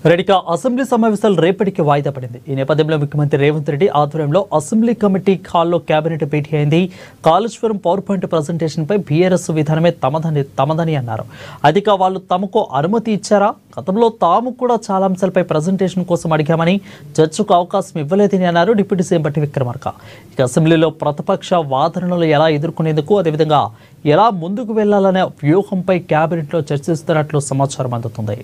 రెడ్డిగా assembly సమావేశాలు రేపటికి వాయిదా పడింది. ఈ నేపథ్యంలో ముఖ్యమంత్రి రేవంత్ రెడ్డి ఆధ్వర్యంలో అసెంబ్లీ కమిటీ హాల్లో కేబినెట్ భేటీ అయింది. కాళేశ్వరం పవర్ పాయింట్ ప్రజెంటేషన్ పై బీఆర్ఎస్ విధానమే తమదని అన్నారు. అధిక వాళ్ళు తమకు అనుమతి ఇచ్చారా? గతంలో తాము కూడా చాలా అంశాలపై ప్రజెంటేషన్ కోసం అడిగామని, చర్చకు అవకాశం ఇవ్వలేదని అన్నారు డిప్యూటీ సీఎం బట్టి విక్రమార్క. ఇక అసెంబ్లీలో ప్రతిపక్ష వాదనలు ఎలా ఎదుర్కొనేందుకు, అదేవిధంగా ఎలా ముందుకు వెళ్లాలనే వ్యూహంపై కేబినెట్లో చర్చిస్తున్నట్లు సమాచారం అందుతుంది.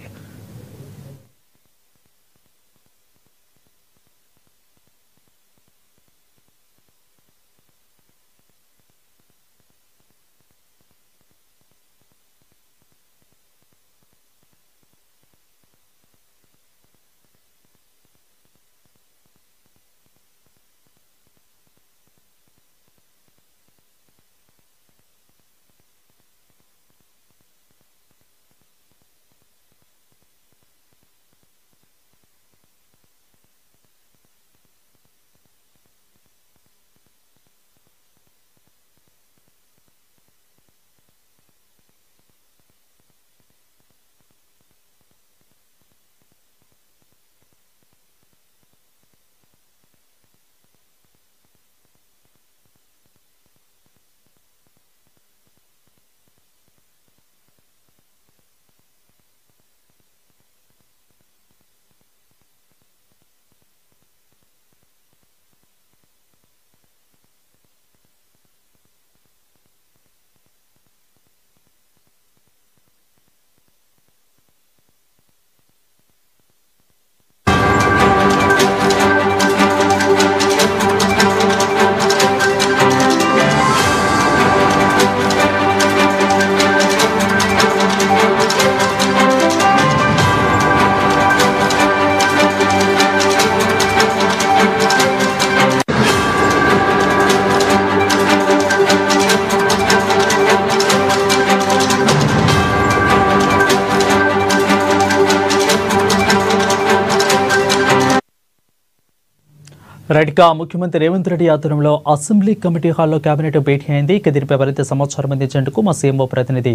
రెడ్డిగా ముఖ్యమంత్రి రేవంత్ రెడ్డి ఆధ్వర్యంలో అసెంబ్లీ కమిటీ హాల్లో కేబినెట్ భేటీ అయింది. ఇక దీనిపై మరింత సమాచారం అందించేందుకు మా సీఎంఓ ప్రతినిధి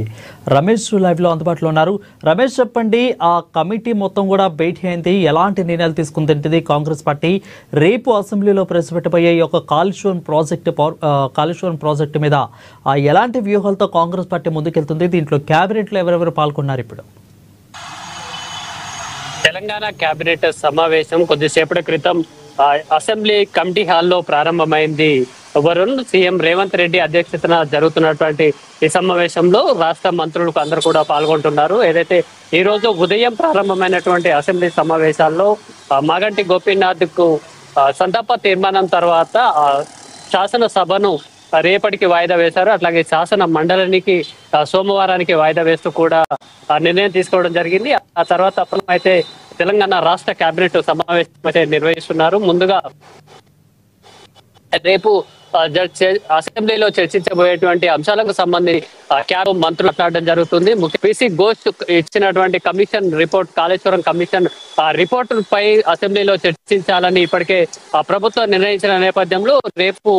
రమేష్ లైవ్లో అందుబాటులో ఉన్నారు. రమేష్, చెప్పండి, ఆ కమిటీ మొత్తం కూడా భేటీ అయింది, ఎలాంటి నిర్ణయాలు తీసుకుంటుంది కాంగ్రెస్ పార్టీ? రేపు అసెంబ్లీలో ప్రవేశపెట్టబోయే ఈ యొక్క కాళేశ్వరం ప్రాజెక్టు మీద ఎలాంటి వ్యూహాలతో కాంగ్రెస్ పార్టీ ముందుకెళ్తుంది? దీంట్లో కేబినెట్లో ఎవరెవరు పాల్గొన్నారు? ఇప్పుడు తెలంగాణ కేబినెట్ సమావేశం కొద్దిసేపటి క్రితం అసెంబ్లీ కమిటీ హాల్లో ప్రారంభమైంది. వరుణ్ సీఎం రేవంత్ రెడ్డి అధ్యక్షతన జరుగుతున్నటువంటి ఈ సమావేశంలో రాష్ట్ర మంత్రులకు అందరూ కూడా పాల్గొంటున్నారు. ఏదైతే ఈ రోజు ఉదయం ప్రారంభమైనటువంటి అసెంబ్లీ సమావేశాల్లో మాగంటి గోపీనాథ్ కు సంతాప తీర్మానం తర్వాత శాసనసభను రేపటికి వాయిదా వేశారు. అట్లాగే శాసన మండలికి సోమవారానికి వాయిదా వేస్తూ కూడా నిర్ణయం తీసుకోవడం జరిగింది. ఆ తర్వాత అయితే తెలంగాణ రాష్ట్ర కేబినెట్ సమావేశం అయితే నిర్వహిస్తున్నారు. ముందుగా రేపు అసెంబ్లీలో చర్చించబోయేటువంటి అంశాలకు సంబంధించి క్యాబినెట్ మంత్రులు మాట్లాడడం జరుగుతుంది. పీసీ ఘోష్ ఇచ్చినటువంటి commission report, Kaleshwaram commission report పై అసెంబ్లీలో చర్చించాలని ఇప్పటికే ప్రభుత్వం నిర్ణయించిన నేపథ్యంలో రేపు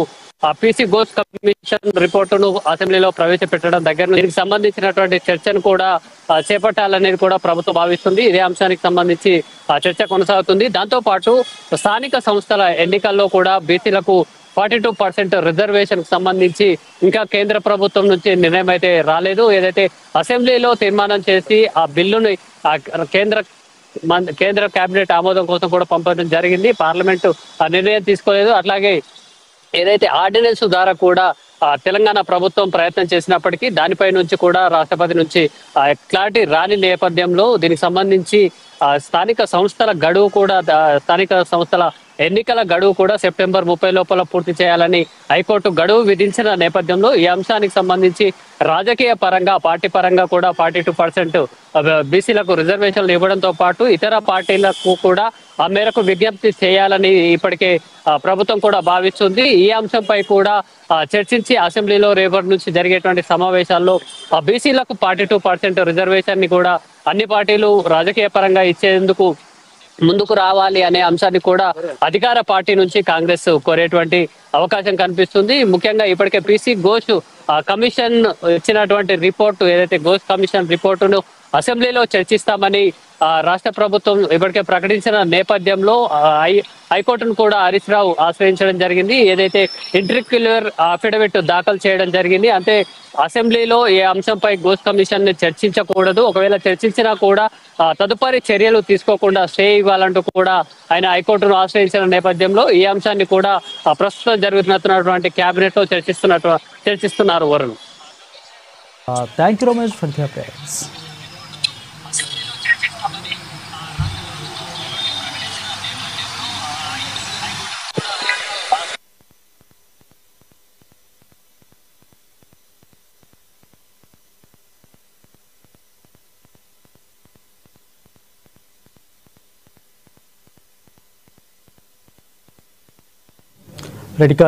పీసీ ఘోష్ కమిషన్ రిపోర్టును అసెంబ్లీలో ప్రవేశపెట్టడం దగ్గర దీనికి సంబంధించినటువంటి చర్చను కూడా చేపట్టాలనేది కూడా ప్రభుత్వం భావిస్తుంది. ఇదే అంశానికి సంబంధించి చర్చ కొనసాగుతుంది. దాంతో పాటు స్థానిక సంస్థల ఎన్నికల్లో కూడా బీసీలకు 42% రిజర్వేషన్ కు సంబంధించి ఇంకా కేంద్ర ప్రభుత్వం నుంచి నిర్ణయం అయితే రాలేదు. ఏదైతే అసెంబ్లీలో తీర్మానం చేసి ఆ బిల్లును కేంద్ర కేబినెట్ ఆమోదం కోసం కూడా పంపడం జరిగింది. పార్లమెంటు నిర్ణయం తీసుకోలేదు. అట్లాగే ఏదైతే ఆర్డినెన్స్ ద్వారా కూడా తెలంగాణ ప్రభుత్వం ప్రయత్నం చేసినప్పటికీ దానిపై నుంచి కూడా రాష్ట్రపతి నుంచి క్లారిటీ రాని నేపథ్యంలో దీనికి సంబంధించి స్థానిక సంస్థల గడువు కూడా స్థానిక సంస్థల ఎన్నికల గడువు కూడా సెప్టెంబర్ 30 లోపల పూర్తి చేయాలని హైకోర్టు గడువు విధించిన నేపథ్యంలో ఈ అంశానికి సంబంధించి రాజకీయ పరంగా, పార్టీ పరంగా కూడా 42% బీసీలకు రిజర్వేషన్లు ఇవ్వడంతో పాటు ఇతర పార్టీలకు కూడా ఆ మేరకు విజ్ఞప్తి చేయాలని ఇప్పటికే ప్రభుత్వం కూడా భావిస్తుంది. ఈ అంశంపై కూడా చర్చించి అసెంబ్లీలో రేపటి నుంచి జరిగేటువంటి సమావేశాల్లో బీసీలకు 42% రిజర్వేషన్ ని కూడా అన్ని పార్టీలు రాజకీయ పరంగా ఇచ్చేందుకు ముందుకు రావాలి అనే అంశాన్ని కూడా అధికార పార్టీ నుంచి కాంగ్రెస్ కోరేటువంటి అవకాశం కనిపిస్తుంది. ముఖ్యంగా ఇప్పటికే పీసీ ఘోష్ కమిషన్ ఇచ్చినటువంటి రిపోర్టు, ఏదైతే ఘోష్ కమిషన్ రిపోర్టును అసెంబ్లీలో చర్చిస్తామని రాష్ట్ర ప్రభుత్వం ఇప్పటికే ప్రకటించిన నేపథ్యంలో హైకోర్టును కూడా హరీష్ రావు ఆశ్రయించడం జరిగింది. ఏదైతే ఇంటర్క్యులర్ అఫిడవిట్ దాఖలు చేయడం జరిగింది. అంటే అసెంబ్లీలో ఏ అంశంపై ఘోష్ కమిషన్ చర్చించకూడదు, ఒకవేళ చర్చించినా కూడా తదుపరి చర్యలు తీసుకోకుండా స్టే ఇవ్వాలంటూ కూడా ఆయన హైకోర్టును ఆశ్రయించిన నేపథ్యంలో ఈ అంశాన్ని కూడా ప్రస్తుతం జరుగుతున్నటువంటి కేబినెట్ లో చర్చిస్తున్నారు Varun. Thank you Ramesh for the updates. రెడ్డిగా